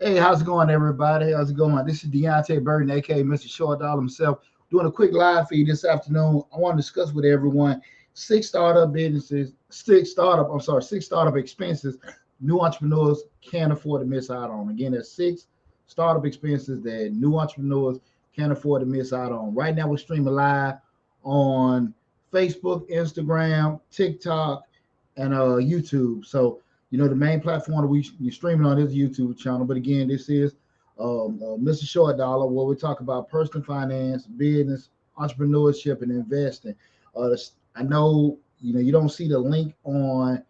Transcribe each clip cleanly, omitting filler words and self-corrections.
Hey, how's it going, everybody? How's it going? This is Deonte Burden, aka Mr. Short Dollar himself, doing a quick live feed this afternoon. I want to discuss with everyone six startup expenses new entrepreneurs can't afford to miss out on. Again, there's six startup expenses that new entrepreneurs can't afford to miss out on. Right now, we're streaming live on Facebook, Instagram, TikTok, and YouTube. So the main platform that we're streaming on is YouTube channel. But again, this is Mr. Short Dollar, where we talk about personal finance, business, entrepreneurship, and investing. I know you don't see the link on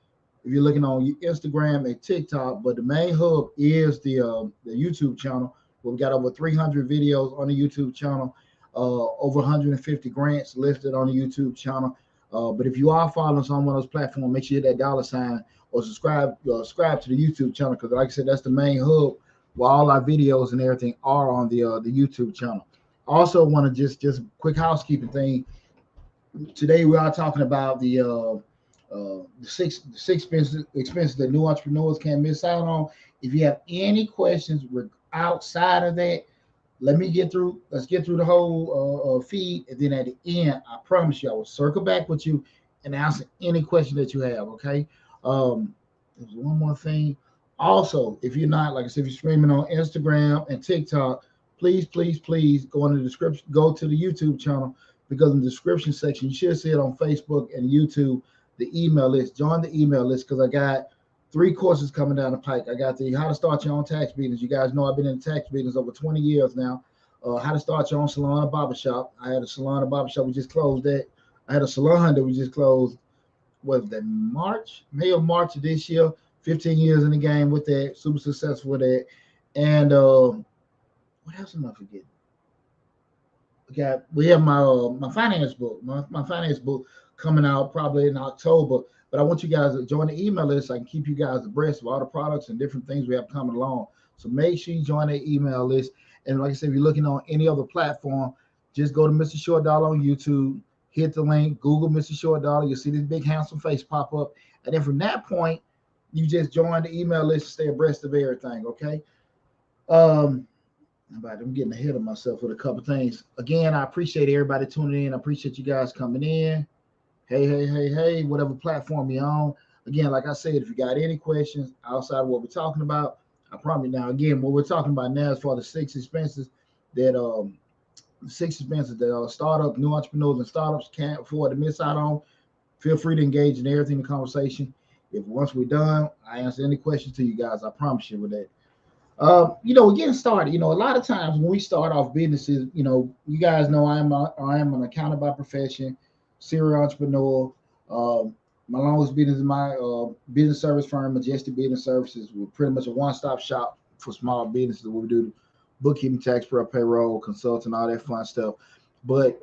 if you're looking on Instagram and TikTok, but the main hub is the YouTube channel. Where we got over 300 videos on the YouTube channel, over 150 grants listed on the YouTube channel. But if you are following us on one of those platforms, make sure you hit that dollar sign or subscribe to the YouTube channel, because like I said, that's the main hub where all our videos and everything are on the YouTube channel. Also want to just quick housekeeping thing. Today we are talking about the six expenses that new entrepreneurs can't miss out on. If you have any questions outside of that, let's get through the whole feed, and then at the end, I promise you, I will circle back with you and answer any question that you have. Okay. There's one more thing. Also, if you're not, like I said, if you're streaming on Instagram and TikTok, please go in the description, go to the YouTube channel, because in the description section, you should see it on Facebook and YouTube, the email list. Join the email list, because I got 3 courses coming down the pike. I got the how to start your own tax business. You guys know I've been in tax business over 20 years now. How to start your own salon or barbershop. I had a salon or barbershop. We just closed that. I had a salon that we just closed. Was that May or March of this year? 15 years in the game with that. Super successful with that. And what else am I forgetting? We have my finance book. My finance book coming out probably in October. But I want you guys to join the email list so I can keep you guys abreast of all the products and different things we have coming along. So make sure you join the email list. And like I said, if you're looking on any other platform, just go to Mr. Short Dollar on YouTube, hit the link, Google Mr. Short Dollar. You'll see this big handsome face pop up. And then from that point, you just join the email list to stay abreast of everything. Okay. Um, I'm getting ahead of myself with a couple things. Again, I appreciate everybody tuning in. I appreciate you guys coming in. Hey, whatever platform you're on. Again, like I said, if you got any questions outside of what we're talking about, I promise. Now, again, what we're talking about now is for the that six expenses that startup, new entrepreneurs and startups can't afford to miss out on. Feel free to engage in everything in the conversation. If once we're done, I answer any questions to you guys. I promise you with that. We're getting started. A lot of times when we start off businesses, you guys know I am an accountant by profession, serial entrepreneur. My longest business is my business service firm, Majestic Business Services. We're pretty much a one-stop shop for small businesses. We do bookkeeping, tax prep, payroll, consulting, all that fun stuff. But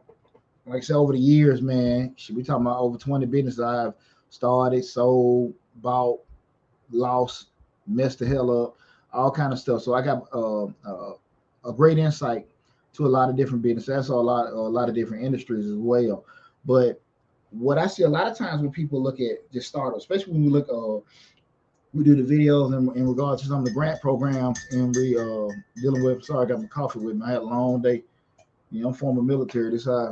like I said, over the years, man, should we talking about over 20 businesses I've started, sold, bought, lost, messed the hell up, all kind of stuff. So I got a great insight to a lot of different businesses. That's a lot of different industries as well. But what I see a lot of times when people look at just startups, especially when we do the videos in regards to some of the grant programs, and we dealing with. Sorry, I got my coffee with me. I had a long day. I'm former military. This I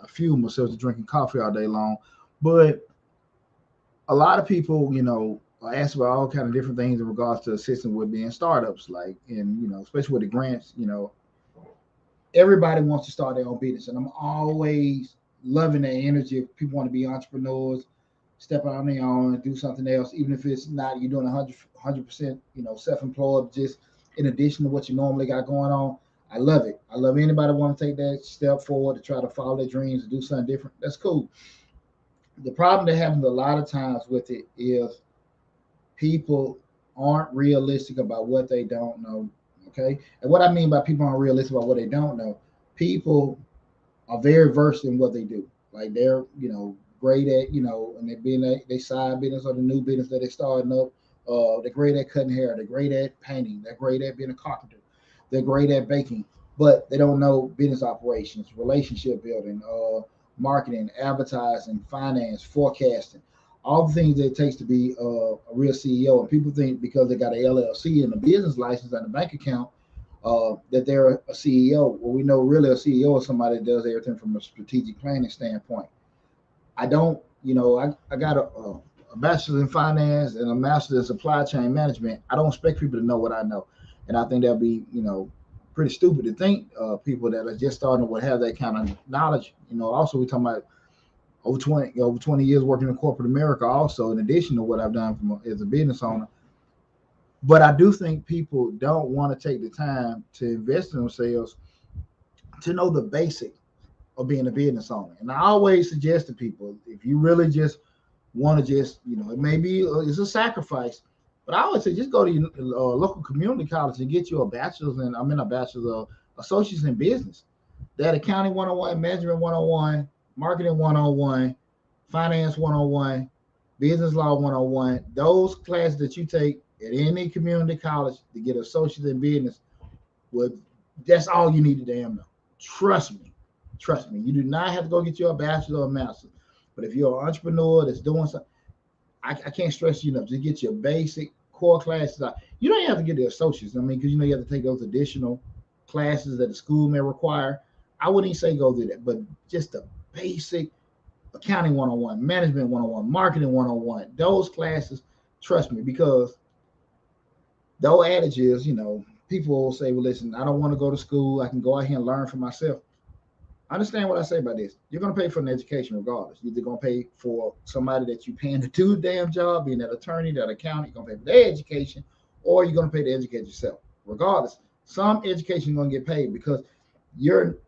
fuel myself to drinking coffee all day long. But a lot of people, ask about all kind of different things in regards to assisting with being startups, like, and especially with the grants. Everybody wants to start their own business, and I'm always loving that energy. If people want to be entrepreneurs, step out on their own and do something else, even if it's not you're doing 100%, self-employed, just in addition to what you normally got going on. I love it. I love anybody want to take that step forward to try to follow their dreams and do something different. That's cool. The problem that happens a lot of times with it is people aren't realistic about what they don't know. Okay. And what I mean by people aren't realistic about what they don't know, people are very versed in what they do. Like they're, great at, and they're being they side business or the new business that they're starting up. They're great at cutting hair. They're great at painting. They're great at being a carpenter. They're great at baking, but they don't know business operations, relationship building, marketing, advertising, finance, forecasting, all the things that it takes to be a real CEO. And people think because they got an LLC and a business license and a bank account, that they're a CEO. Well, we know really a CEO is somebody that does everything from a strategic planning standpoint. I don't, I got a bachelor's in finance and a master's in supply chain management. I don't expect people to know what I know. And I think that'd be, pretty stupid to think people that are just starting would have that kind of knowledge. Also we're talking about over 20 years working in corporate America also, in addition to what I've done as a business owner. But I do think people don't want to take the time to invest in themselves to know the basic of being a business owner. And I always suggest to people, if you really just want to just, it may be it's a sacrifice, but I always say just go to your local community college and get you a bachelor's a bachelor's of associates in business. That accounting 101, management 101, marketing 101, finance 101, business law 101. Those classes that you take at any community college to get associates in business, that's all you need to damn know. Trust me. You do not have to go get you a bachelor or a master. But if you're an entrepreneur that's doing something, I can't stress you enough. Just get your basic core classes out. You don't have to get the associates. Because you have to take those additional classes that the school may require. I wouldn't even say go through that, but just the basic accounting 101, management 101, marketing 101, those classes, trust me, because the old adage is, people will say, well, listen, I don't want to go to school. I can go out here and learn for myself. Understand what I say about this. You're going to pay for an education regardless. You're either going to pay for somebody that you're paying to do a damn job, being that attorney, that accountant, you're going to pay for their education, or you're going to pay to educate yourself. Regardless, some education is going to get paid because you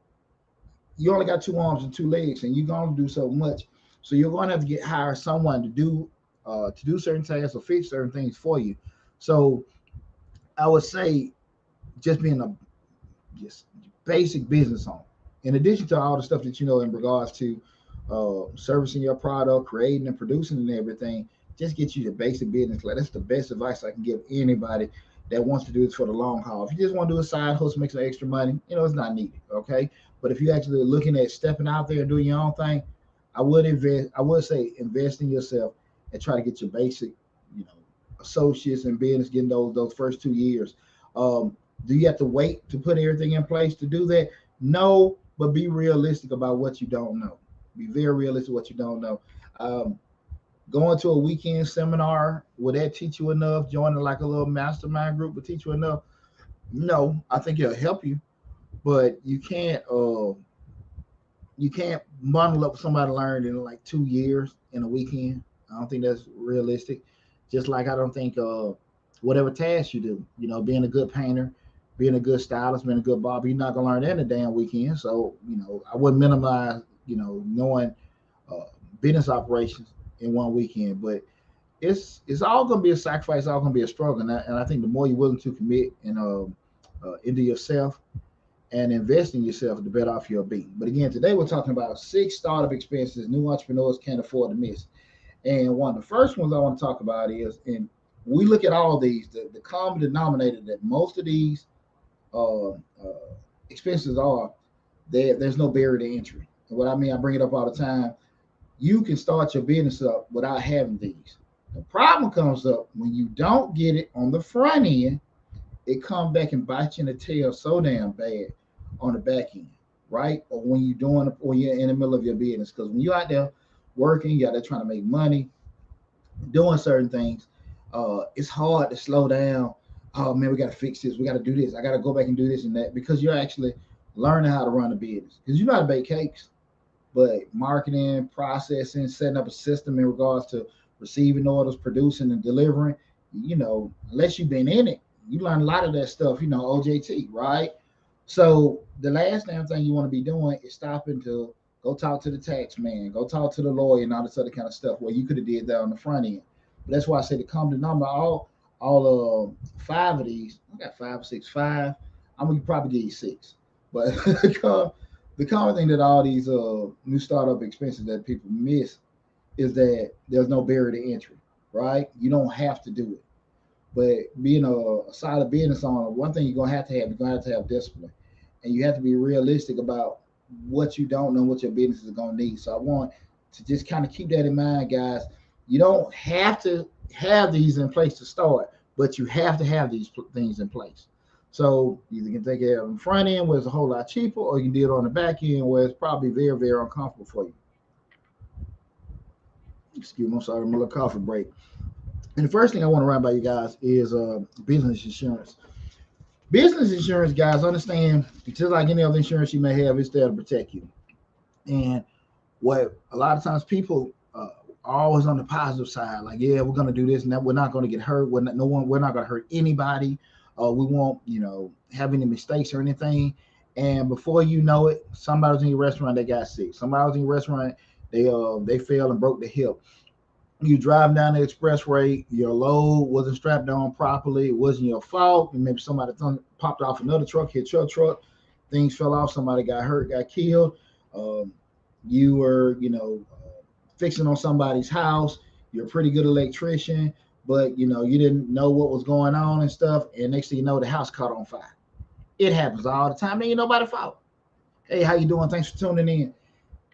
only got 2 arms and 2 legs, and you're going to do so much. So you're going to have to hire someone to do certain tasks or fix certain things for you. So I would say just being a just basic business owner, in addition to all the stuff that in regards to servicing your product, creating and producing and everything, just get you the basic business. Like, that's the best advice I can give anybody that wants to do this for the long haul. If you just want to do a side hustle, make some extra money, it's not needed, okay? But if you're actually looking at stepping out there and doing your own thing, I would say invest in yourself and try to get your basic, associates in business getting those first 2 years. Do you have to wait to put everything in place to do that? No, but be realistic about what you don't know. Be very realistic what you don't know. Um, Going to a weekend seminar, will that teach you enough? Joining like a little mastermind group will teach you enough? No, I think it'll help you, but you can't bundle up somebody learned in like 2 years in a weekend. I don't think that's realistic. Just like I don't think whatever task you do, being a good painter, being a good stylist, being a good barber, you're not gonna learn that in a damn weekend. So I wouldn't minimize knowing uh, business operations in one weekend, but it's all gonna be a sacrifice, it's all gonna be a struggle, and I think the more you're willing to commit and into yourself and invest in yourself, the better off you'll be. But again, today we're talking about 6 startup expenses new entrepreneurs can't afford to miss. And one of the first ones I want to talk about is, and we look at all these, the common denominator that most of these uh, expenses are, there's no barrier to entry. And what I mean, I bring it up all the time. You can start your business up without having these. The problem comes up when you don't get it on the front end. It comes back and bites you in the tail so damn bad on the back end, right? Or when you're in the middle of your business, because when you're out there working, you're out there trying to make money, doing certain things, it's hard to slow down. Oh man, we got to fix this. We got to do this. I got to go back and do this and that, because you're actually learning how to run a business. Because you know how to bake cakes, but marketing, processing, setting up a system in regards to receiving orders, producing and delivering, unless you've been in it, you learn a lot of that stuff, OJT, right? So the last damn thing you want to be doing is stopping to go talk to the tax man, go talk to the lawyer and all this other kind of stuff where you could have did that on the front end. But that's why I say the common number, all 5 of these, I got 5 or 6, 5. I'm gonna probably give you 6. But the common thing that all these new startup expenses that people miss is that there's no barrier to entry, right? You don't have to do it. But being a solid business owner, one thing you're gonna have to have discipline, and you have to be realistic about what you don't know, what your business is gonna need. So I want to just kind of keep that in mind, guys. You don't have to have these in place to start, but you have to have these things in place. So you can take it on the front end where it's a whole lot cheaper, or you can do it on the back end where it's probably very, very uncomfortable for you. Excuse me, I'm sorry, I'm a little coffee break. And the first thing I want to run by you guys is business insurance. Business insurance, guys, understand, just like any other insurance you may have, it's there to protect you. And what a lot of times people are always on the positive side, like, yeah, we're going to do this and that. We're not going to get hurt. We're not going to hurt anybody. We won't, have any mistakes or anything. And before you know it, somebody was in your restaurant, they got sick. Somebody was in your restaurant, they fell and broke the hip. You drive down the expressway, your load wasn't strapped on properly. It wasn't your fault. Maybe somebody popped off another truck, hit your truck. Things fell off. Somebody got hurt, got killed. You were, fixing on somebody's house. You're a pretty good electrician, but, you didn't know what was going on and stuff. And next thing you know, the house caught on fire. It happens all the time. Ain't nobody's fault. Hey, how you doing? Thanks for tuning in.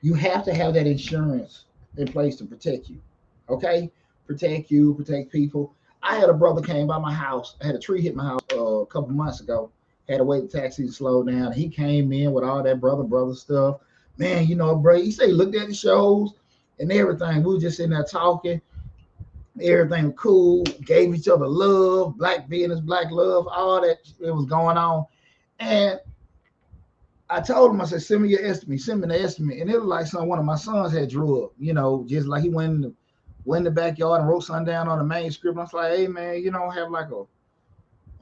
You have to have that insurance in place to protect you. Okay, protect you, protect people. I had a brother came by my house. I had a tree hit my house a couple months ago. Had to wait the taxi to slow down. He came in with all that brother stuff. Man, bro, he said he looked at the shows and everything. We were just sitting there talking. Everything was cool. Gave each other love, black business, black love, all that. It was going on. And I told him, I said, send me your estimate. Send me the estimate. And it was like one of my sons had drew up, just like he went in the backyard and wrote something down on the manuscript. I was like, hey, man, have like a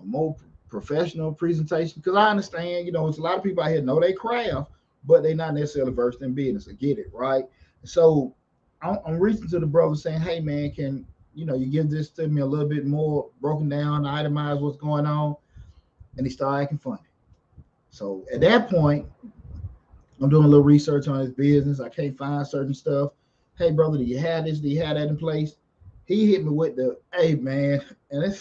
more professional presentation. Because I understand, it's a lot of people out here know they craft, but they're not necessarily versed in business. I get it, right? So I'm reaching to the brother saying, hey, man, can, you give this to me a little bit more broken down, itemize what's going on. And he started acting funny. So at that point, I'm doing a little research on his business. I can't find certain stuff. Hey, brother, do you have this? Do you have that in place? He hit me with hey, man. And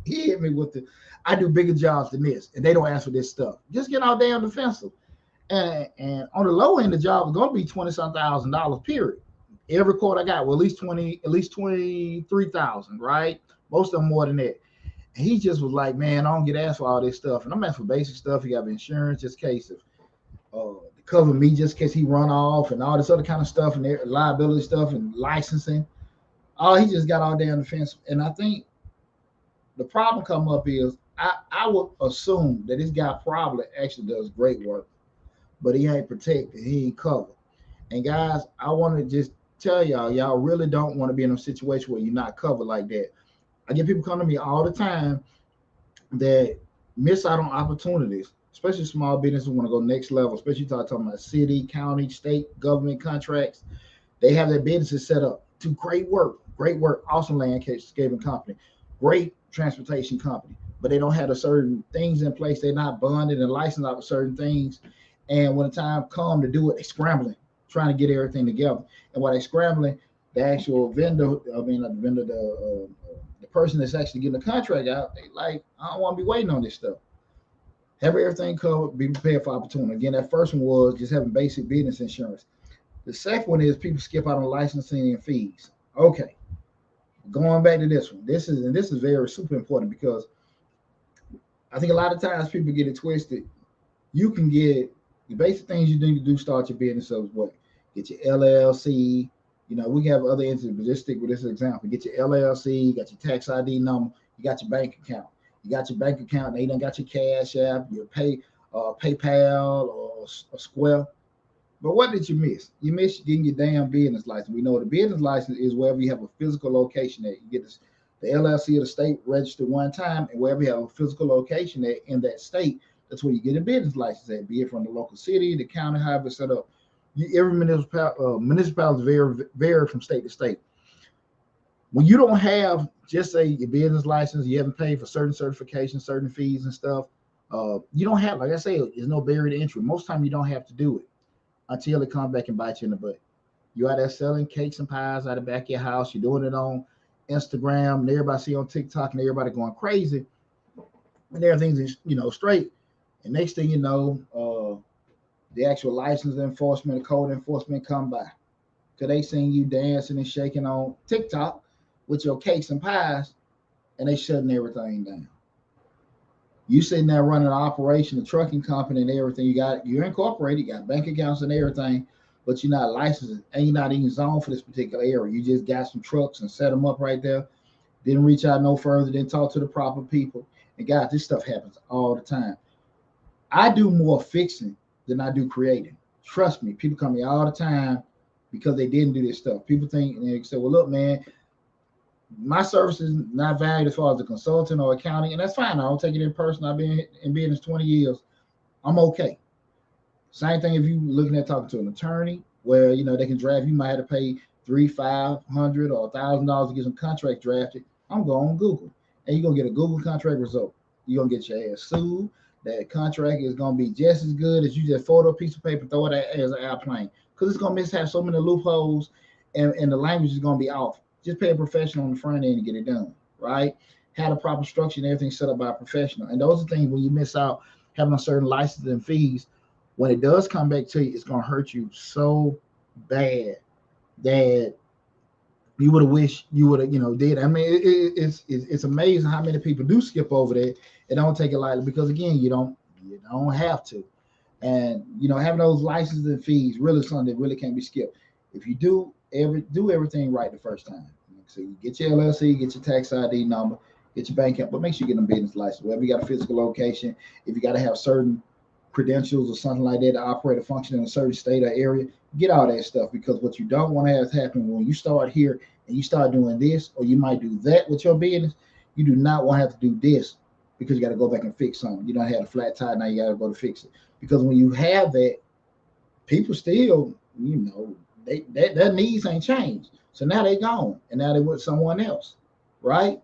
he hit me with I do bigger jobs than this. And they don't ask for this stuff. Just get all damn defensive. And on the low end, the job is going to be $20-something thousand, period. Every quote I got, well, at least 23,000, right? Most of them more than that. And he just was like, man, I don't get asked for all this stuff. And I'm asking for basic stuff. You got insurance, just in case of to cover me, just in case he run off and all this other kind of stuff and liability stuff and licensing. Oh, he just got all down the fence. And I think the problem come up is I would assume that this guy probably actually does great work, but he ain't protected. He ain't covered. And guys, I want to just tell y'all really don't want to be in a situation where you're not covered like that. I get people come to me all the time that miss out on opportunities, especially small businesses want to go next level, especially talking about city, county, state, government contracts. They have their businesses set up, do great work, awesome landscaping company, great transportation company, but they don't have the certain things in place. They're not bonded and licensed out for certain things. And when the time comes to do it, they're scrambling, trying to get everything together. And while they're scrambling, the actual vendor, I mean, not the vendor, the person that's actually getting the contract out, they like, I don't want to be waiting on this stuff. Have everything covered, be prepared for opportunity. Again, that first one was just having basic business insurance. The second one is people skip out on licensing and fees. Okay, going back to this one. This is very super important because I think a lot of times people get it twisted. You can get the basic things you need to do start your business of what? Get your LLC. You know, we have other entities, but just stick with this example. Get your LLC, you got your tax ID number, you got your bank account. You got your bank account, now you done got your Cash App, your PayPal or Square. But what did you miss? You missed getting your damn business license. We know the business license is wherever you have a physical location at. You get the LLC of the state registered one time, and wherever you have a physical location at in that state, that's where you get a business license at, be it from the local city, the county, however it's set up. Every municipality vary from state to state. When you don't have just say your business license, you haven't paid for certain certifications, certain fees and stuff, you don't have, like I say, there's no barrier to entry. Most time you don't have to do it until it comes back and bite you in the butt. You're out there selling cakes and pies out of the back of your house. You're doing it on Instagram, and everybody see on TikTok, and everybody going crazy, and everything's straight. And next thing you know, the actual license enforcement, code enforcement come by, because they seen you dancing and shaking on TikTok with your cakes and pies, and they shutting everything down. You sitting there running an operation, a trucking company and everything. You're incorporated, you got bank accounts and everything, but you're not licensed and you're not even zoned for this particular area. You just got some trucks and set them up right there. Didn't reach out no further, didn't talk to the proper people. And guys, this stuff happens all the time. I do more fixing than I do creating. Trust me, people come to me all the time because they didn't do this stuff. People think, and they say, well, look, man, my service is not valued as far as a consultant or accounting, and that's fine. I don't take it in person. I've been in business 20 years. I'm okay. Same thing if you looking at talking to an attorney where they can draft. You might have to pay $300, $500, or $1,000 to get some contract drafted. I'm going on Google, and you're gonna get a Google contract result. You're gonna get your ass sued. That contract is gonna be just as good as you just photo a piece of paper, throw it as an airplane, because it's gonna have so many loopholes, and the language is gonna be off. Just pay a professional on the front end and get it done, right? Have a proper structure and everything set up by a professional. And those are things when you miss out having a certain license and fees, when it does come back to you, it's going to hurt you so bad that you would have wished you would have, did. I mean, it's amazing how many people do skip over that and don't take it lightly because, again, you don't have to. And, having those licenses and fees really something that really can't be skipped. If you do everything right the first time. So you get your LLC, get your tax ID number, get your bank account, but make sure you get a business license. Wherever you got a physical location, if you got to have certain credentials or something like that to operate or function in a certain state or area, get all that stuff, because what you don't want to have happen when you start here and you start doing this, or you might do that with your business, you do not want to have to do this because you got to go back and fix something. You don't have a flat tire, now you got to go to fix it. Because when you have that, people still, their needs ain't changed. So now they gone, and now they with someone else, right?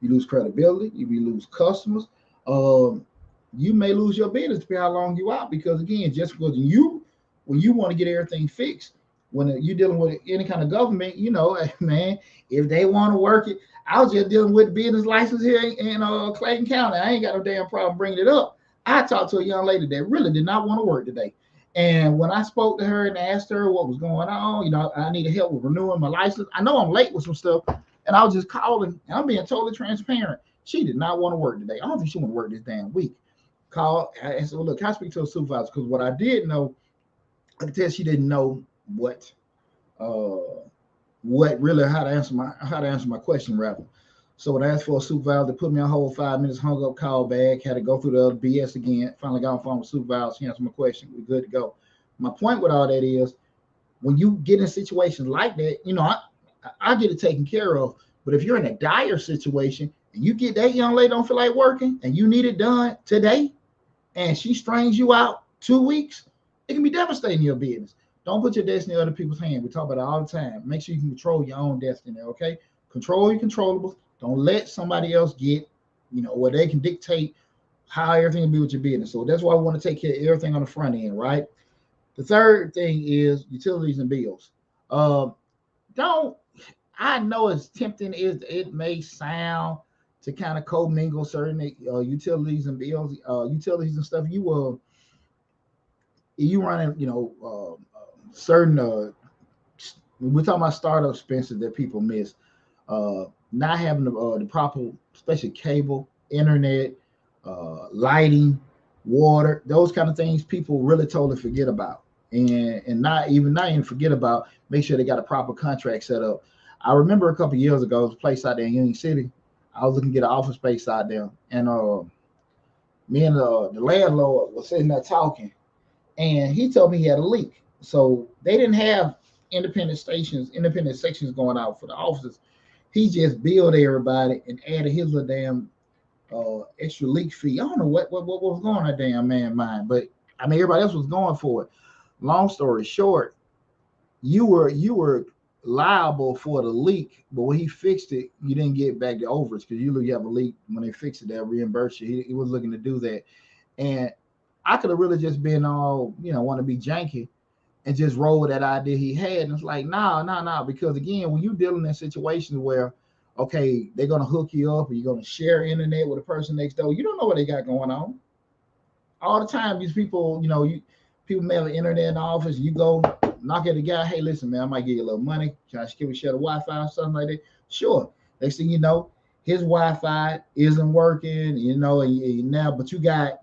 You lose credibility, you lose customers. You may lose your business depending how long you out, because again, just because when you want to get everything fixed, when you're dealing with any kind of government, man, if they want to work it, I was just dealing with business license here in Clayton County. I ain't got no damn problem bringing it up. I talked to a young lady that really did not want to work today. And when I spoke to her and asked her what was going on, I needed help with renewing my license. I know I'm late with some stuff, And I was just calling, and I'm being totally transparent. She did not want to work today. I don't think she want to work this damn week. Call and said, well, look, can I speak to a supervisor? Because what I did know, I could tell she didn't know uh what really how to answer my question rather. So when I asked for a supervisor, they put me on hold 5 minutes, hung up, called back, had to go through the other BS again. Finally got on the phone with supervisor. She answered my question. We're good to go. My point with all that is when you get in situations like that, I get it taken care of. But if you're in a dire situation and you get that young lady don't feel like working and you need it done today, and she strains you out 2 weeks, it can be devastating your business. Don't put your destiny in other people's hands. We talk about it all the time. Make sure you can control your own destiny, okay? Control your controllables. Don't let somebody else get, where they can dictate how everything will be with your business. So that's why I want to take care of everything on the front end, right? The third thing is utilities and bills. Don't I know as tempting as it may sound to kind of commingle certain utilities and bills, utilities and stuff. You running, certain. We're talking about startup expenses that people miss. Not having the proper, especially cable, internet, lighting, water, those kind of things. People really totally forget about, and not even forget about. Make sure they got a proper contract set up. I remember a couple of years ago, there was a place out there in Union City. I was looking to get an office space out there, and me and the landlord was sitting there talking, and he told me he had a leak. So they didn't have independent sections going out for the offices. He just billed everybody and added his little damn extra leak fee. I don't know what was going on that damn man mind, but I mean everybody else was going for it. Long story short, you were liable for the leak, but when he fixed it, you didn't get back the overage because you have a leak. When they fix it, they'll reimburse you. He was looking to do that, and I could have really just been all want to be janky and just roll with that idea he had. And it's like, no, because again, when you're dealing in situations where, okay, they're gonna hook you up, or you're gonna share internet with a person next door, you don't know what they got going on. All the time, these people, people may have an internet in the office. You go knock at the guy, hey, listen, man, I might give you a little money. Can we share the Wi-Fi or something like that? Sure. Next thing you know, his Wi-Fi isn't working, and now, but you got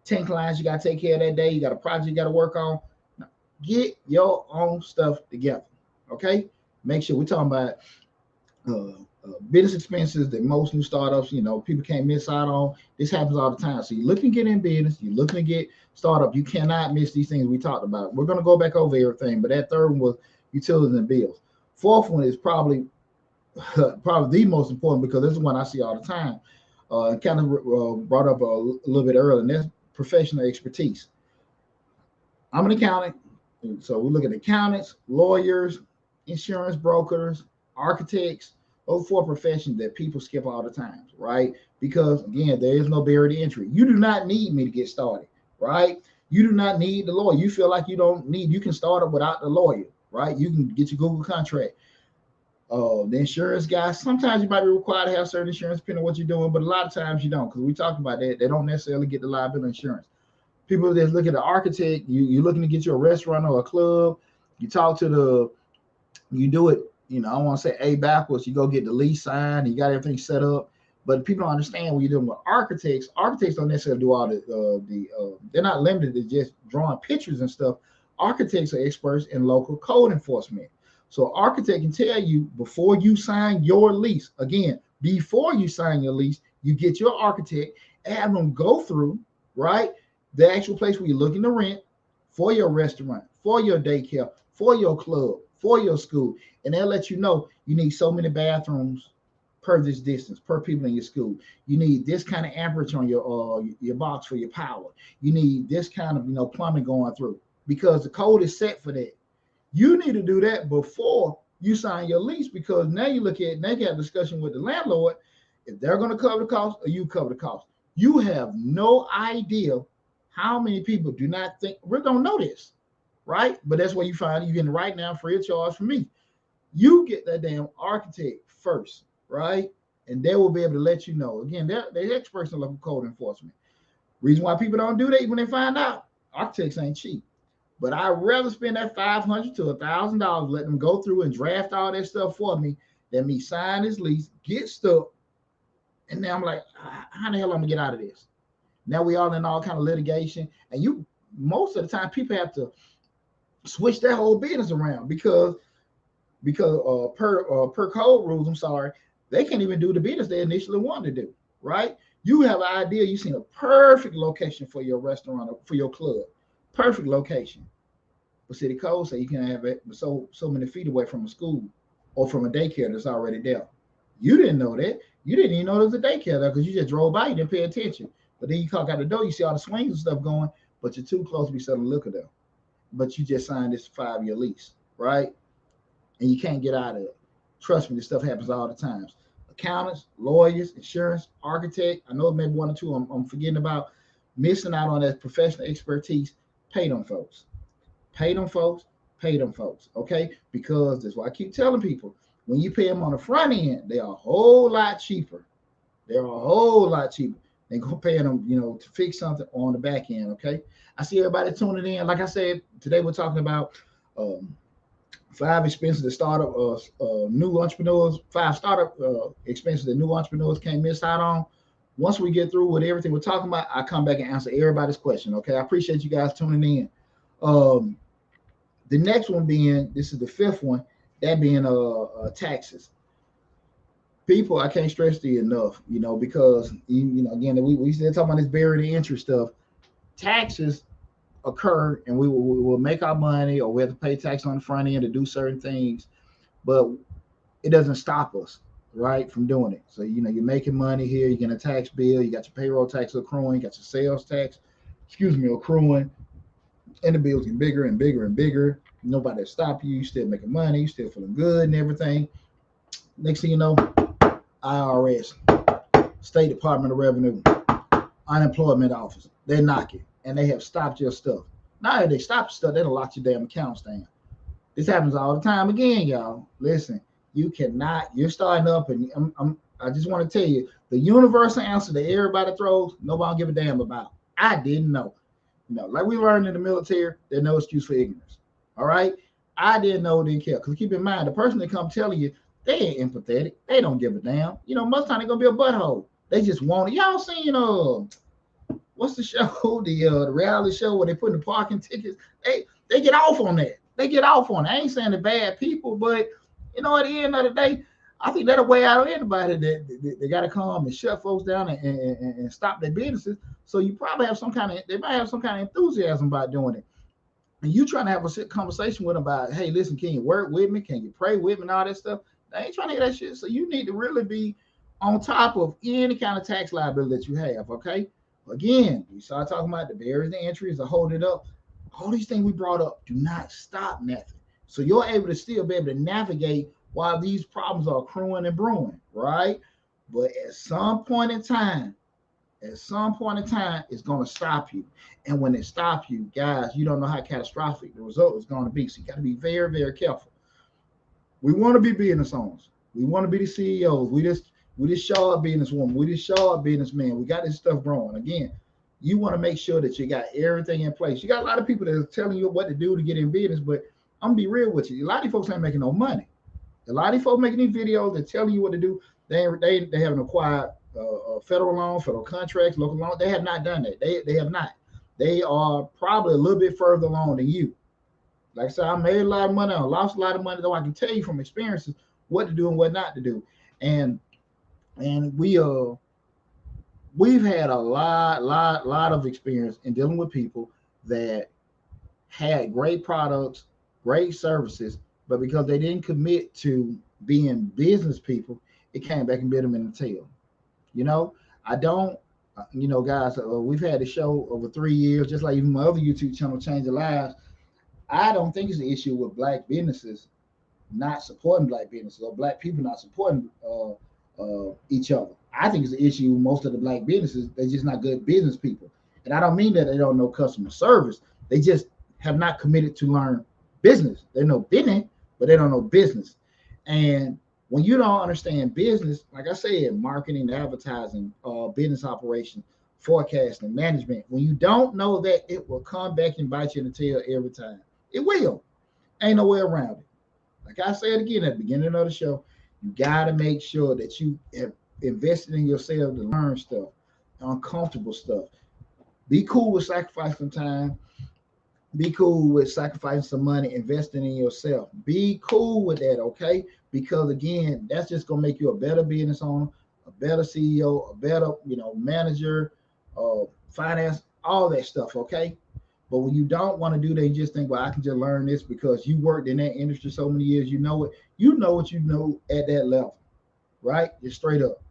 10 clients you got to take care of that day. You got a project you got to work on. Now, get your own stuff together, okay? Make sure we're talking about business expenses that most new startups, people can't miss out on. This happens all the time. So you're looking to get in business, you're looking to get startup. You cannot miss these things we talked about. We're going to go back over everything, but that third one was utilities and bills. Fourth one is probably the most important because this is one I see all the time. Kind of brought up a little bit earlier, and that's professional expertise. I'm an accountant, so we look at accountants, lawyers, insurance brokers, architects. Those four professions that people skip all the time, right? Because again, there is no barrier to entry. You do not need me to get started, right? You do not need the lawyer. You feel like you can start up without the lawyer, right? You can get your Google contract. The insurance guys, sometimes you might be required to have certain insurance depending on what you're doing, but a lot of times you don't, because we talked about that. They don't necessarily get the liability insurance. People that look at the architect, you're looking to get you a restaurant or a club, you talk to you do it, I want to say A backwards, you go get the lease signed, you got everything set up, but people don't understand when you're dealing with architects. Architects don't necessarily do all they're not limited to just drawing pictures and stuff. Architects are experts in local code enforcement. So an architect can tell you before you sign your lease, again, before you sign your lease, you get your architect, have them go through, right, the actual place where you're looking to rent for your restaurant, for your daycare, for your club, for your school. And they'll let you know you need so many bathrooms per this distance, per people in your school. You need this kind of amperage on your box for your power. You need this kind of plumbing going through because the code is set for that. You need to do that before you sign your lease because now you have a discussion with the landlord if they're going to cover the cost or you cover the cost. You have no idea how many people do not think we don't know this, right? But that's where you find you getting right now free of charge from me. You get that damn architect first, right? And they will be able to let you know. Again, they're experts in local code enforcement. Reason why people don't do that when they find out, architects ain't cheap. But I'd rather spend that $500 to $1,000, let them go through and draft all that stuff for me Then me sign this lease, get stuck, and now I'm like, how the hell I'm gonna get out of this? Now we all in all kind of litigation, and you most of the time people have to switch their whole business around because per code rules, I'm sorry, they can't even do the business they initially wanted to do. Right? You have an idea, you seen a perfect location for your restaurant or for your club, perfect location. But city code say you can have it so many feet away from a school or from a daycare that's already there. You didn't know that. You didn't even know there was a daycare there because you just drove by, you didn't pay attention. But then you walk out the door, you see all the swings and stuff going, but you're too close to be selling liquor there. But you just signed this 5-year lease, right? And you can't get out of it. Trust me, this stuff happens all the times. Accountants, lawyers, insurance, architect. I know maybe one or two I'm forgetting about, missing out on that professional expertise. Pay them folks. Pay them folks. Pay them folks. Okay? Because that's why I keep telling people, when you pay them on the front end, they are a whole lot cheaper. They're a whole lot cheaper than go paying them, to fix something on the back end. Okay? I see everybody tuning in. Like I said, today we're talking about 5 expenses that startup new entrepreneurs, 5 startup expenses that new entrepreneurs can't miss out on. Once we get through with everything we're talking about, I come back and answer everybody's question. Okay, I appreciate you guys tuning in. The next one being, this is the 5th one, that being taxes. People, I can't stress to you enough, because again, we still talking about this buried entry stuff. Taxes occur, and we will make our money, or we have to pay tax on the front end to do certain things, but it doesn't stop us, right, from doing it. So you're making money here, you're getting a tax bill, you got your payroll tax accruing, you got your sales tax accruing, and the bills get bigger and bigger and bigger. Nobody will stop you. You still making money, you still feeling good and everything. Next thing you know, IRS, State Department of Revenue, Unemployment Office, they're knocking, and they have stopped your stuff. Now if they stop your stuff, they'll lock your damn accounts down. This happens all the time again, y'all. Listen, you cannot, you're starting up, and I just want to tell you, the universal answer that everybody throws, nobody give a damn about. I didn't know. Like we learned in the military, there's no excuse for ignorance. All right? I didn't know, didn't care. Because keep in mind, the person that come telling you, they ain't empathetic. They don't give a damn. Most time they're going to be a butthole. They just want it. Y'all seen, what's the show? The reality show where they put in the parking tickets. They get off on that. They get off on it. I ain't saying they're bad people, but, at the end of the day, I think that'll weigh out anybody that they got to come and shut folks down and stop their businesses. So you probably have they might have some kind of enthusiasm about doing it. And you trying to have a conversation with them about, hey, listen, can you work with me? Can you pray with me and all that stuff? They ain't trying to hear that shit. So you need to really be on top of any kind of tax liability that you have, okay? Again, we started talking about the barriers and entries to hold it up. All these things we brought up do not stop nothing. So you're able to still be able to navigate while these problems are accruing and brewing, right? But at some point in time, it's going to stop you. And when it stops you, guys, you don't know how catastrophic the result is going to be. So you got to be very, very careful. We want to be business owners. We want to be the CEOs. We just show up businesswoman. We just show up businessman. We got this stuff growing. Again, you want to make sure that you got everything in place. You got a lot of people that are telling you what to do to get in business, but I'm going to be real with you. A lot of folks ain't making no money. A lot of folks making these videos that telling you what to do. They haven't acquired federal loan, federal contracts, local loan. They have not done that. They have not. They are probably a little bit further along than you. Like I said, I made a lot of money. I lost a lot of money, though I can tell you from experiences what to do and what not to do. And we've had a lot of experience in dealing with people that had great products, great services, but because they didn't commit to being business people, it came back and bit them in the tail. I don't, guys, we've had the show over 3 years, just like even my other YouTube channel, Change Your Lives. I don't think it's an issue with black businesses not supporting black businesses or black people not supporting each other. I think it's an issue with most of the black businesses. They're just not good business people. And I don't mean that they don't know customer service. They just have not committed to learn business. They know business, but they don't know business. And when you don't understand business, like I said, marketing, advertising, business operations, forecasting, management, when you don't know that, it will come back and bite you in the tail every time. It will. Ain't no way around it. Like I said again at the beginning of the show, You got to make sure that you have invested in yourself to learn stuff, uncomfortable stuff. Be cool with sacrificing time. Be cool with sacrificing some money, investing in yourself. Be cool with that, okay? Because again, that's just gonna make you a better business owner, a better CEO, a better, manager, finance, all that stuff, okay? But when you don't want to do that, you just think, well, I can just learn this because you worked in that industry so many years, you know it. You know what you know at that level, right? Just straight up.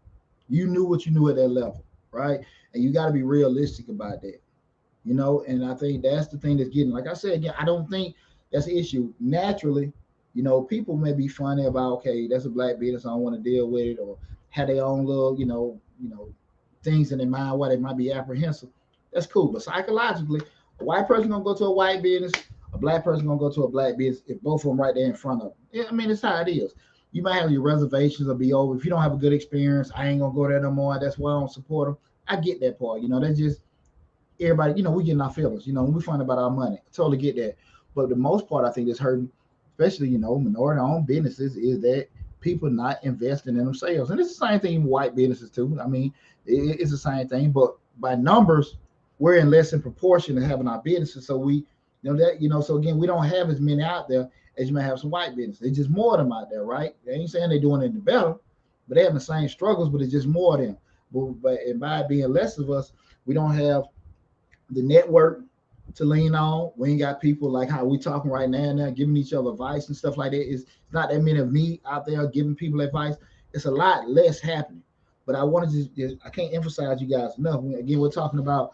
You knew what you knew at that level, right? And you got to be realistic about that. And I think that's the thing that's getting, like I said again, I don't think that's the issue. Naturally, people may be funny about, okay, that's a black business, I don't want to deal with it, or have their own little, things in their mind why they might be apprehensive. That's cool. But psychologically, a white person gonna go to a white business, a black person gonna go to a black business if both of them right there in front of them. Yeah, I mean, it's how it is. You might have your reservations or be over. If you don't have a good experience, I ain't gonna go there no more. That's why I don't support them. I get that part. That's just everybody, we getting our feelings, when we find about our money. I totally get that. But the most part I think that's hurting, especially, minority owned businesses, is that people not investing in themselves. And it's the same thing in white businesses too. I mean, it's the same thing, but by numbers, we're in less in proportion to having our businesses. So so again, we don't have as many out there as you may have some white businesses. There's just more of them out there, right? They ain't saying they're doing it better, but they have the same struggles, but it's just more of them. And by being less of us, we don't have the network to lean on. We ain't got people like how we talking right now, giving each other advice and stuff like that. It's not that many of me out there giving people advice. It's a lot less happening. But I want to just I can't emphasize you guys enough. Again, we're talking about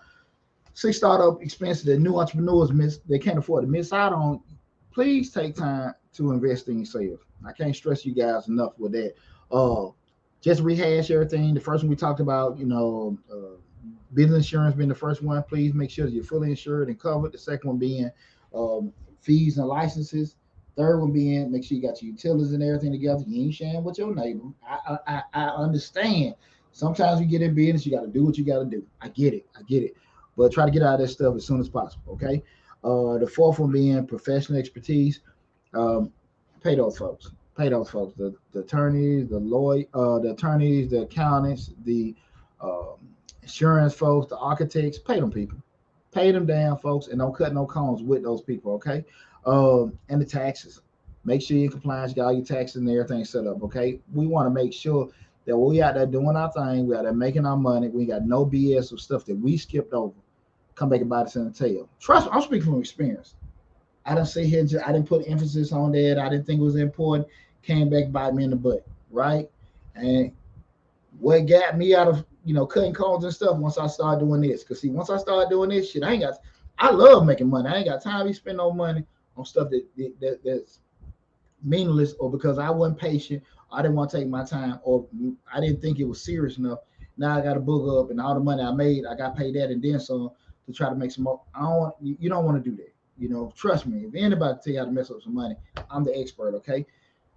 6 startup expenses that new entrepreneurs they can't afford to miss out on. Please take time to invest in yourself. I can't stress you guys enough with that. Just rehash everything. The first one we talked about, business insurance being the first one. Please make sure that you're fully insured and covered. The second one being fees and licenses. Third one being make sure you got your utilities and everything together. You ain't sharing with your neighbor. I understand. Sometimes you get in business, you got to do what you got to do. I get it. But try to get out of that stuff as soon as possible. Okay. The fourth one being professional expertise. Pay those folks. The attorneys, the attorneys, the accountants, the insurance folks, the architects. Pay them people. Pay them damn folks, and don't cut no corners with those people. Okay. And the taxes. Make sure you're in compliance. You got all your taxes and everything set up. Okay. We want to make sure that we out there doing our thing. We out there making our money. We got no BS of stuff that we skipped over. Come back and bite us in the tail. Trust me, I'm speaking from experience. I didn't sit here I didn't put emphasis on that. I didn't think it was important. Came back, bite me in the butt, right? And what got me out of cutting corners and stuff once I started doing this. Because see, once I started doing this shit, I love making money. I ain't got time to spend no money on stuff that's meaningless, or because I wasn't patient, I didn't want to take my time, or I didn't think it was serious enough. Now I got to book up, and all the money I made, I got paid that and then some to try to make some more. You don't want to do that. Trust me. If anybody tell you how to mess up some money, I'm the expert. Okay,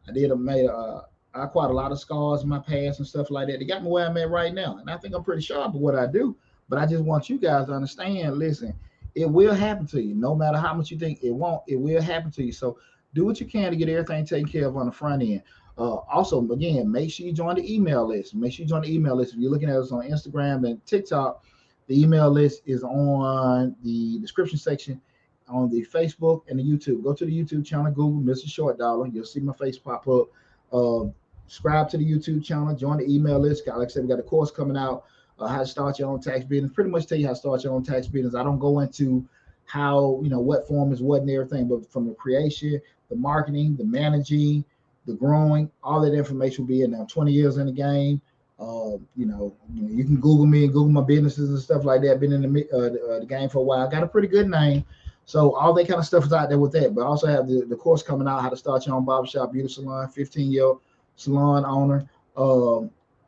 I acquired a lot of scars in my past and stuff like that. They got me where I'm at right now, and I think I'm pretty sharp at what I do. But I just want you guys to understand. Listen, it will happen to you, no matter how much you think it won't. It will happen to you. So do what you can to get everything taken care of on the front end. Also, again, make sure you join the email list. If you're looking at us on Instagram and TikTok, the email list is on the description section on the Facebook and the YouTube. Go to the YouTube channel, Google Mr. Short Dollar. You'll see my face pop up. Subscribe to the YouTube channel, join the email list. Like I said, we got a course coming out, how to start your own tax business. Pretty much tell you how to start your own tax business. I don't go into how, what form is what and everything, but from the creation, the marketing, the managing, the growing, all that information will be in there. 20 years in the game. You can Google me and Google my businesses and stuff like that. Been in the game for a while. I got a pretty good name. So all that kind of stuff is out there with that. But I also have the course coming out, how to start your own barbershop, beauty salon, 15-year salon owner.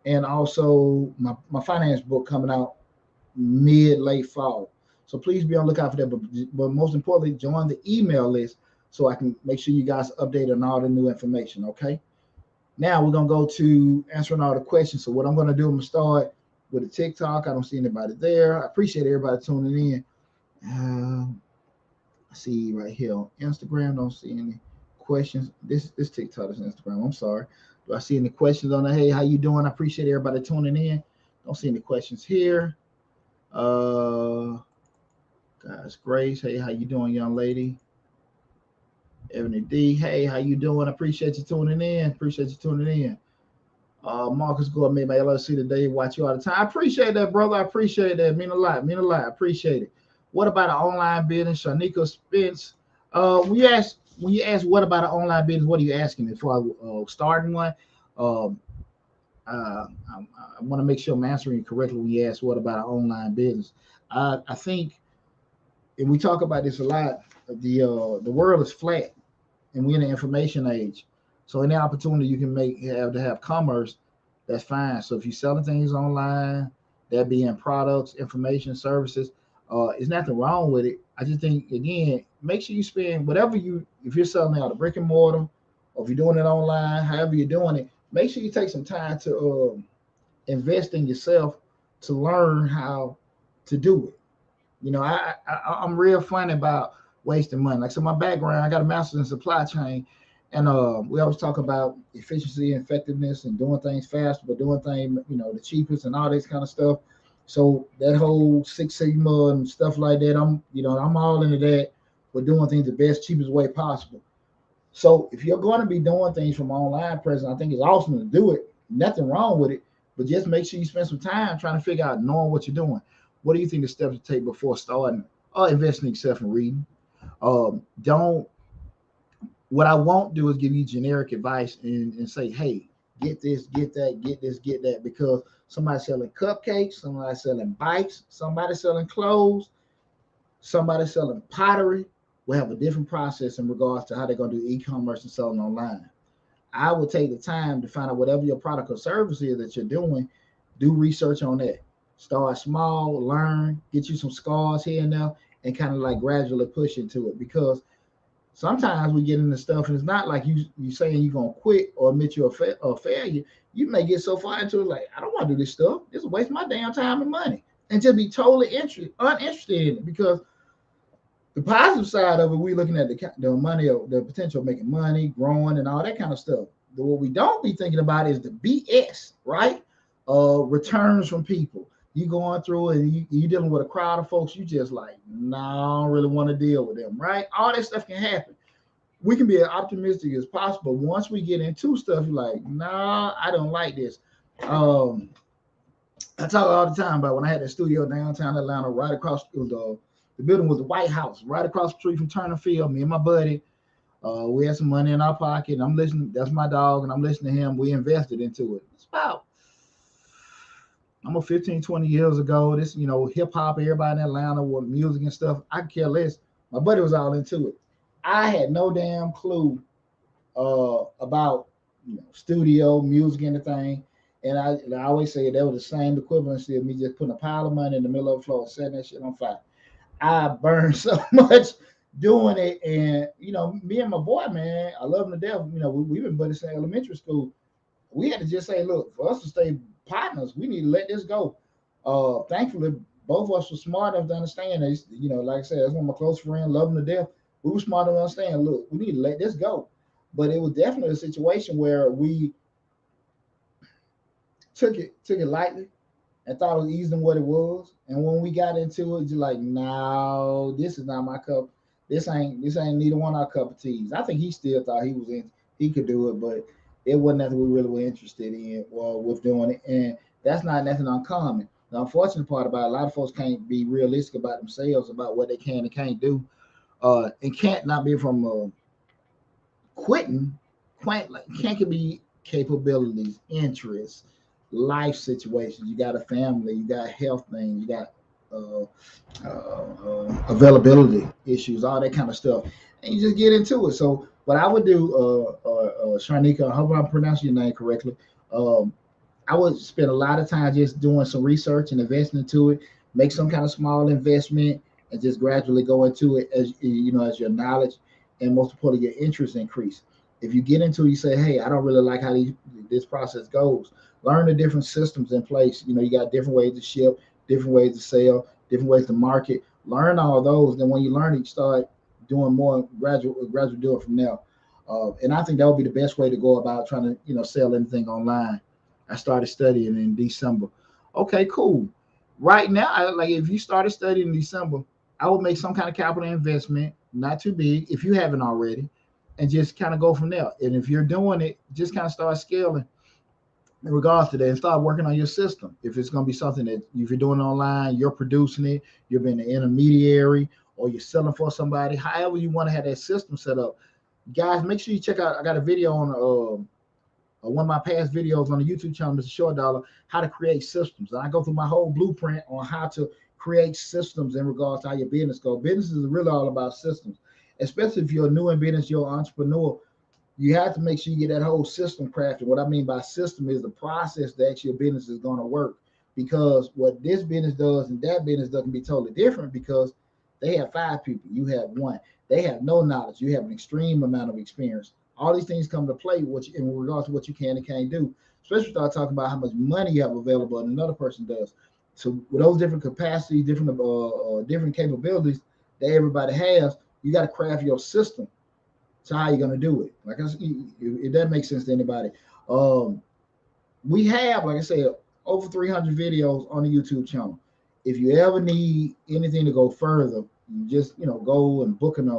And also my finance book coming out late fall. So please be on the lookout for that. But most importantly, join the email list so I can make sure you guys are updated on all the new information. Okay. Now we're going to go to answering all the questions. So what I'm going to do, I'm going to start with a TikTok. I don't see anybody there. I appreciate everybody tuning in. I see right here on Instagram, don't see any questions. This TikTok is Instagram. I'm sorry. Do I see any questions on that? Hey, how you doing? I appreciate everybody tuning in. Don't see any questions here. Guys, Grace. Hey, how you doing, young lady? Ebony D. Hey, how you doing? I appreciate you tuning in. Appreciate you tuning in. Marcus Gourmet, my LLC today. Watch you all the time. I appreciate that, brother. I appreciate that. Mean a lot. Mean a lot. I appreciate it. What about an online business? Shanika Spence. When you ask what about an online business, what are you asking me for? Starting one. Um, I want to make sure I'm answering you correctly when you ask what about an online business. I think, and we talk about this a lot. The world is flat, and we're in the information age. So any opportunity you can have commerce, that's fine. So if you're selling things online, that being products, information, services, there's nothing wrong with it. I just think again, make sure you spend whatever if you're selling out a brick and mortar, or if you're doing it online, however you're doing it, make sure you take some time to invest in yourself to learn how to do it. I'm real funny about wasting money. Like, so my background, I got a master's in supply chain, and we always talk about efficiency and effectiveness and doing things faster, but doing things, the cheapest and all this kind of stuff. So that whole Six Sigma and stuff like that, I'm all into that. We're doing things the best, cheapest way possible. So if you're going to be doing things from online presence, I think it's awesome to do it. Nothing wrong with it, but just make sure you spend some time trying to figure out knowing what you're doing. What do you think the steps to take before starting or investing in yourself and reading? Don't. What I won't do is give you generic advice and say, hey, get this, get that, get this, get that, because somebody's selling cupcakes, somebody's selling bikes, somebody's selling clothes, somebody's selling pottery. Will have a different process in regards to how they're going to do e-commerce and selling online. I would take the time to find out whatever your product or service is that you're doing, do research on that. Start small, learn, get you some scars here and there, and kind of like gradually push into it. Because sometimes we get into stuff and it's not like you saying you're going to quit or admit you're a failure. You may get so far into it like, I don't want to do this stuff. This is a waste of my damn time and money. And just be totally uninterested in it, because the positive side of it, we're looking at the money, the potential of making money, growing, and all that kind of stuff. But what we don't be thinking about is the BS, right? Returns from people. You going through and you dealing with a crowd of folks, you just like, nah, I don't really want to deal with them, right? All that stuff can happen. We can be as optimistic as possible. Once we get into stuff, you're like, nah, I don't like this. I talk all the time about when I had that studio downtown Atlanta, right across the building was the White House, right across the street from Turner Field. Me and my buddy, we had some money in our pocket. And I'm listening. That's my dog, and I'm listening to him. We invested into it. It's about, I'm 15, 20 years ago. This, hip hop, everybody in Atlanta with music and stuff. I could care less. My buddy was all into it. I had no damn clue about studio, music, and anything. And I always say that was the same equivalency of me just putting a pile of money in the middle of the floor, setting that shit on fire. I burned so much doing it, and me and my boy, man, I love him to death. We've been buddies since elementary school. We had to just say, look, for us to stay partners, we need to let this go. Thankfully, both of us were smart enough to understand. Like I said, that's one of my close friends, love him to death. We were smart enough to understand, look, we need to let this go. But it was definitely a situation where we took it lightly and thought it was easier than what it was. And when we got into it, just like, no, this is not my cup. This ain't neither one of our cup of teas. I think he still thought he could do it, but it wasn't nothing we really were interested in with doing it. And that's not nothing uncommon. The unfortunate part about it, a lot of folks can't be realistic about themselves, about what they can and can't do. And can't not be from quitting. Can't could be capabilities, interests, life situations. You got a family, you got health things, you got availability issues, all that kind of stuff, and you just get into it. So what I would do, Sharnika, I hope I'm pronouncing your name correctly. I would spend a lot of time just doing some research and investing into it, make some kind of small investment, and just gradually go into it as as your knowledge and most importantly your interest increase. If you get into it, you say, hey, I don't really like how this process goes. Learn the different systems in place. You got different ways to ship, different ways to sell, different ways to market. Learn all those. Then when you learn it, you start doing more gradual do it from there. And I think that would be the best way to go about trying to, sell anything online. I started studying in December. Okay, cool. Right now, like if you started studying in December, I would make some kind of capital investment, not too big, if you haven't already, and just kind of go from there. And if you're doing it, just kind of start scaling in regards to that and start working on your system. If it's going to be something that if you're doing it online, you're producing it, you're being an intermediary, or you're selling for somebody, however you want to have that system set up. Guys, make sure you check out. I got a video on one of my past videos on the YouTube channel, Mr. Short Dollar, how to create systems. And I go through my whole blueprint on how to create systems in regards to how your business goes. Business is really all about systems, especially if you're new in business, you're an entrepreneur. You have to make sure you get that whole system crafted. What I mean by system is the process that your business is going to work. Because what this business does and that business does can be totally different because they have 5 people, you have 1. They have no knowledge, you have an extreme amount of experience. All these things come to play in regards to what you can and can't do, especially start talking about how much money you have available and another person does. So with those different capacities, different capabilities that everybody has, you got to craft your system. So how you gonna do it? Like I said, if that makes sense to anybody. We have, like I said, over 300 videos on the YouTube channel. If you ever need anything to go further, you just go and book an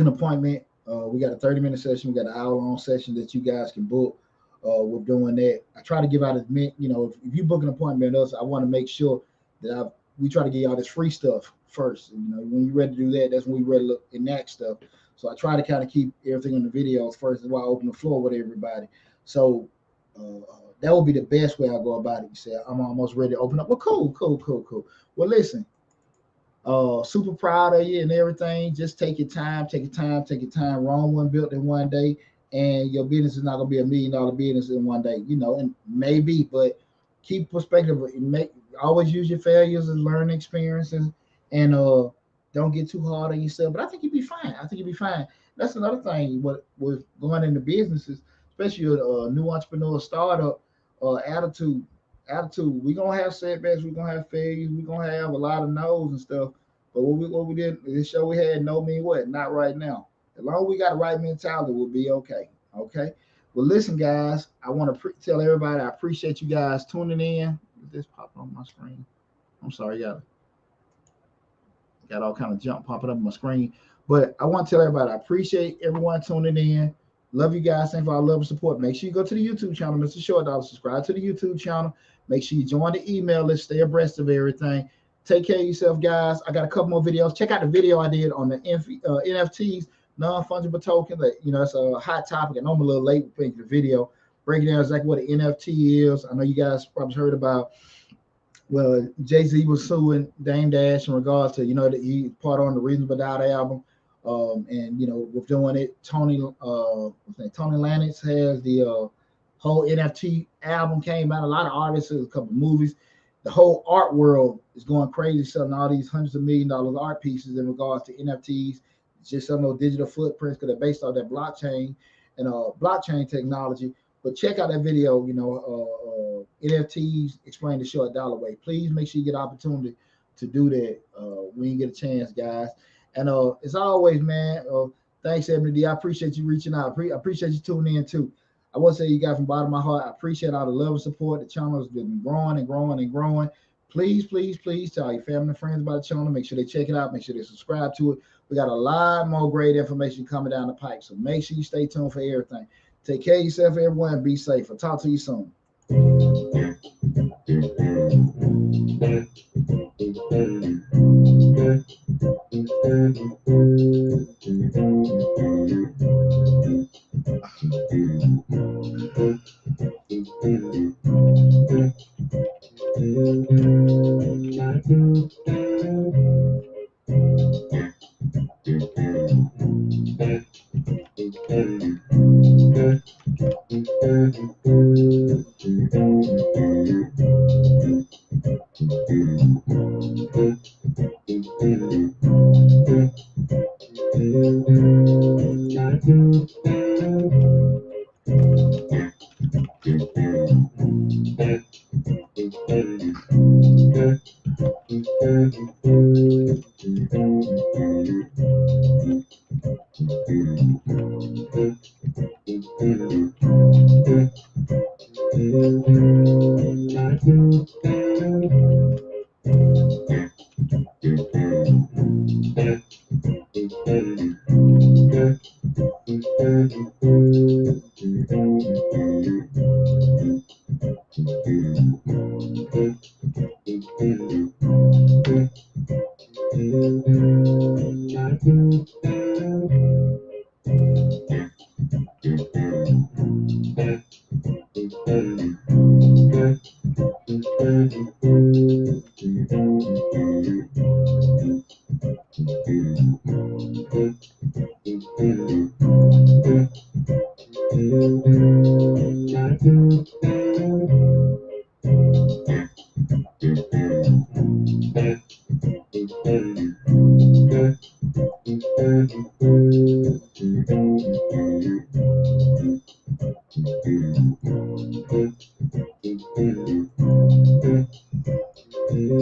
appointment. We got a 30-minute session. We got an hour-long session that you guys can book. We're doing that. I try to give out if you book an appointment with us, I want to make sure that we try to get y'all this free stuff first. When you're ready to do that, that's when we ready to enact stuff. So I try to kind of keep everything in the videos first while I open the floor with everybody. So that would be the best way I go about it. You say, I'm almost ready to open up. Well, cool. Well, listen, super proud of you and everything. Just take your time. Rome wasn't built in one day, and your business is not going to be $1 million business in one day, and maybe, but keep perspective. Always use your failures as learning experiences, and don't get too hard on yourself, but I think you'll be fine. That's another thing. What was going into businesses, especially a new entrepreneur startup, attitude. We're gonna have setbacks. We're gonna have failures. We're gonna have a lot of no's and stuff. But what we did this show, we had no mean what, not right now. As long as we got the right mentality, we'll be okay. Okay. Well, listen, guys. I want to tell everybody I appreciate you guys tuning in. This popped on my screen. I'm sorry, y'all. Got all kind of junk popping up on my screen. But I want to tell everybody I appreciate everyone tuning in. Love you guys. Thank you for our love and support. Make sure you go to the YouTube channel, Mr. Short Dollar. Subscribe to the YouTube channel. Make sure you join the email list. Stay abreast of everything. Take care of yourself, guys. I got a couple more videos. Check out the video I did on the NFTs, non-fungible token. It's a hot topic. I know I'm a little late with the video. Breaking down exactly what an NFT is. I know you guys probably heard about. Well, Jay-Z was suing Dame Dash in regards to, that he part on the Reasonable Doubt album. And, with doing it, Tony Lannis has the whole NFT album came out. A lot of artists, a couple of movies. The whole art world is going crazy, selling all these hundreds of $1 million art pieces in regards to NFTs. It's just some of those digital footprints because they're based on that blockchain and blockchain technology. But check out that video, NFTs explain the short dollar way. Please make sure you get an opportunity to do that when you get a chance, guys. And as always, man, thanks, Ebony D. I appreciate you reaching out. I appreciate you tuning in too. I want to say you guys from the bottom of my heart, I appreciate all the love and support. The channel has been growing and growing and growing. Please tell your family and friends about the channel. Make sure they check it out. Make sure they subscribe to it. We got a lot more great information coming down the pipe. So make sure you stay tuned for everything. Take care of yourself, everyone. Be safe. I'll talk to you soon.